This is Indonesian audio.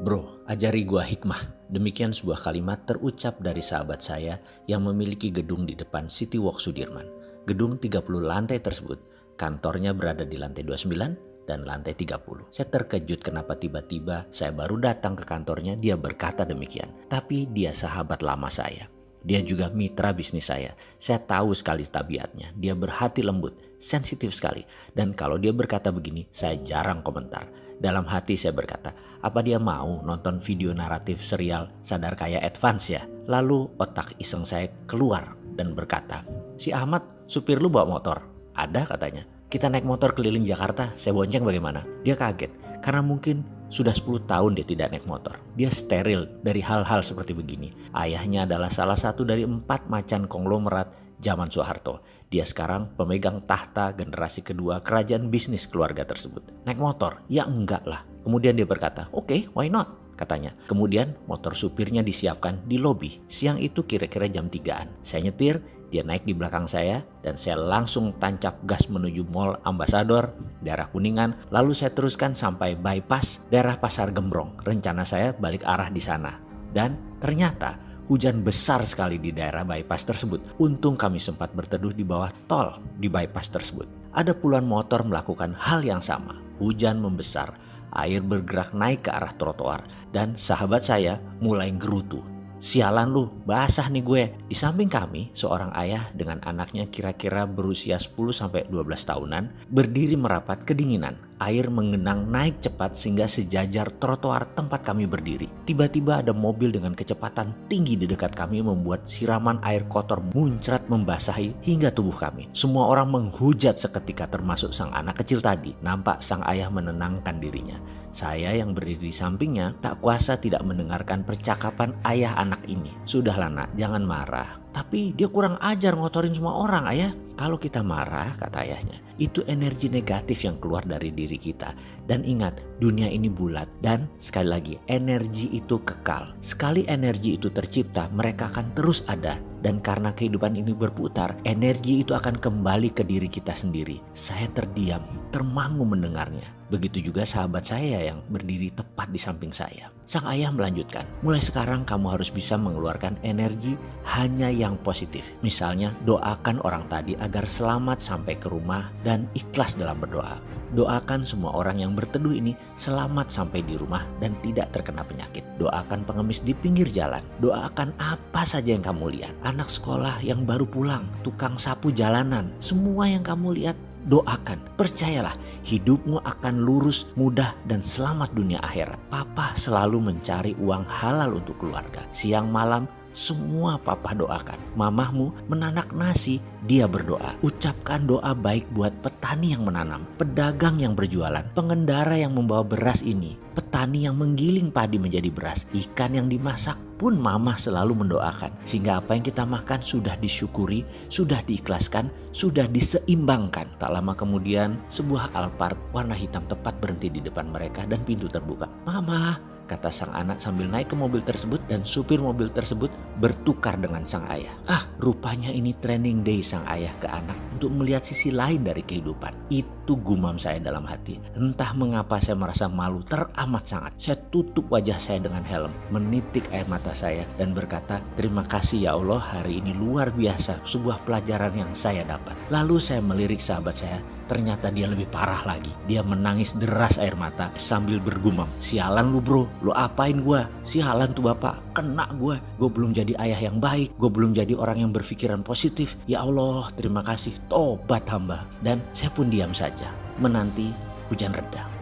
Bro, ajari gua hikmah. Demikian sebuah kalimat terucap dari sahabat saya yang memiliki gedung di depan City Walk Sudirman. Gedung 30 lantai tersebut, kantornya berada di lantai 29 dan lantai 30. Saya terkejut kenapa tiba-tiba saya baru datang ke kantornya dia berkata demikian. Tapi dia sahabat lama saya. Dia juga mitra bisnis saya. Saya tahu sekali tabiatnya. Dia berhati lembut, sensitif sekali. Dan kalau dia berkata begini, saya jarang komentar. Dalam hati saya berkata, apa dia mau nonton video naratif serial Sadar Kaya Advance ya? Lalu otak iseng saya keluar dan berkata, si Ahmad supir lu bawa motor? Ada katanya. Kita naik motor keliling Jakarta, saya bonceng bagaimana? Dia kaget karena mungkin sudah 10 tahun dia tidak naik motor. Dia steril dari hal-hal seperti begini. Ayahnya adalah salah satu dari 4 macan konglomerat zaman Soeharto. Dia sekarang pemegang tahta generasi kedua kerajaan bisnis keluarga tersebut. Naik motor? Ya enggak lah. Kemudian dia berkata, oke, why not? Katanya. Kemudian motor supirnya disiapkan di lobi. Siang itu kira-kira jam 3-an. Saya nyetir, dia naik di belakang saya dan saya langsung tancap gas menuju Mall Ambassador, daerah Kuningan. Lalu saya teruskan sampai bypass daerah Pasar Gembrong. Rencana saya balik arah di sana. Dan ternyata hujan besar sekali di daerah bypass tersebut. Untung kami sempat berteduh di bawah tol di bypass tersebut. Ada puluhan motor melakukan hal yang sama. Hujan membesar, air bergerak naik ke arah trotoar, dan sahabat saya mulai gerutu. Sialan lu, basah nih gue. Di samping kami, seorang ayah dengan anaknya kira-kira berusia 10-12 tahunan berdiri merapat kedinginan. Air mengenang naik cepat sehingga sejajar trotoar tempat kami berdiri. Tiba-tiba ada mobil dengan kecepatan tinggi di dekat kami membuat siraman air kotor muncrat membasahi hingga tubuh kami. Semua orang menghujat seketika termasuk sang anak kecil tadi. Nampak sang ayah menenangkan dirinya. Saya yang berdiri di sampingnya tak kuasa tidak mendengarkan percakapan ayah anak ini. Sudahlah nak, jangan marah. Tapi dia kurang ajar ngotorin semua orang ayah. Kalau kita marah, kata ayahnya, itu energi negatif yang keluar dari diri kita. Dan ingat, dunia ini bulat. Dan sekali lagi, energi itu kekal. Sekali energi itu tercipta, mereka akan terus ada. Dan karena kehidupan ini berputar, energi itu akan kembali ke diri kita sendiri. Saya terdiam, termangu mendengarnya. Begitu juga sahabat saya yang berdiri tepat di samping saya. Sang ayah melanjutkan, mulai sekarang kamu harus bisa mengeluarkan energi hanya yang positif. Misalnya doakan orang tadi agar selamat sampai ke rumah dan ikhlas dalam berdoa. Doakan semua orang yang berteduh ini selamat sampai di rumah dan tidak terkena penyakit. Doakan pengemis di pinggir jalan. Doakan apa saja yang kamu lihat. Anak sekolah yang baru pulang, tukang sapu jalanan, semua yang kamu lihat, doakan. Percayalah, hidupmu akan lurus, mudah, dan selamat dunia akhirat. Papa selalu mencari uang halal untuk keluarga. Siang malam, semua papa doakan. Mamahmu menanak nasi, dia berdoa. Ucapkan doa baik buat petani yang menanam, pedagang yang berjualan, pengendara yang membawa beras ini, petani yang menggiling padi menjadi beras, ikan yang dimasak pun mama selalu mendoakan. Sehingga apa yang kita makan sudah disyukuri, sudah diikhlaskan, sudah diseimbangkan. Tak lama kemudian sebuah Alphard warna hitam tepat berhenti di depan mereka dan pintu terbuka. Mama, kata sang anak sambil naik ke mobil tersebut, dan supir mobil tersebut bertukar dengan sang ayah. Rupanya ini training day sang ayah ke anak untuk melihat sisi lain dari kehidupan. Itu gumam saya dalam hati. Entah mengapa saya merasa malu teramat sangat. Saya tutup wajah saya dengan helm, menitik air mata saya dan berkata, terima kasih ya Allah, hari ini luar biasa, sebuah pelajaran yang saya dapat. Lalu saya melirik sahabat saya. Ternyata dia lebih parah lagi. Dia menangis deras air mata sambil bergumam, sialan lu bro, lu apain gua? Sialan tuh bapak, kena gua. Gua belum jadi ayah yang baik, gua belum jadi orang yang berpikiran positif. Ya Allah, terima kasih, tobat hamba. Dan saya pun diam saja menanti hujan reda.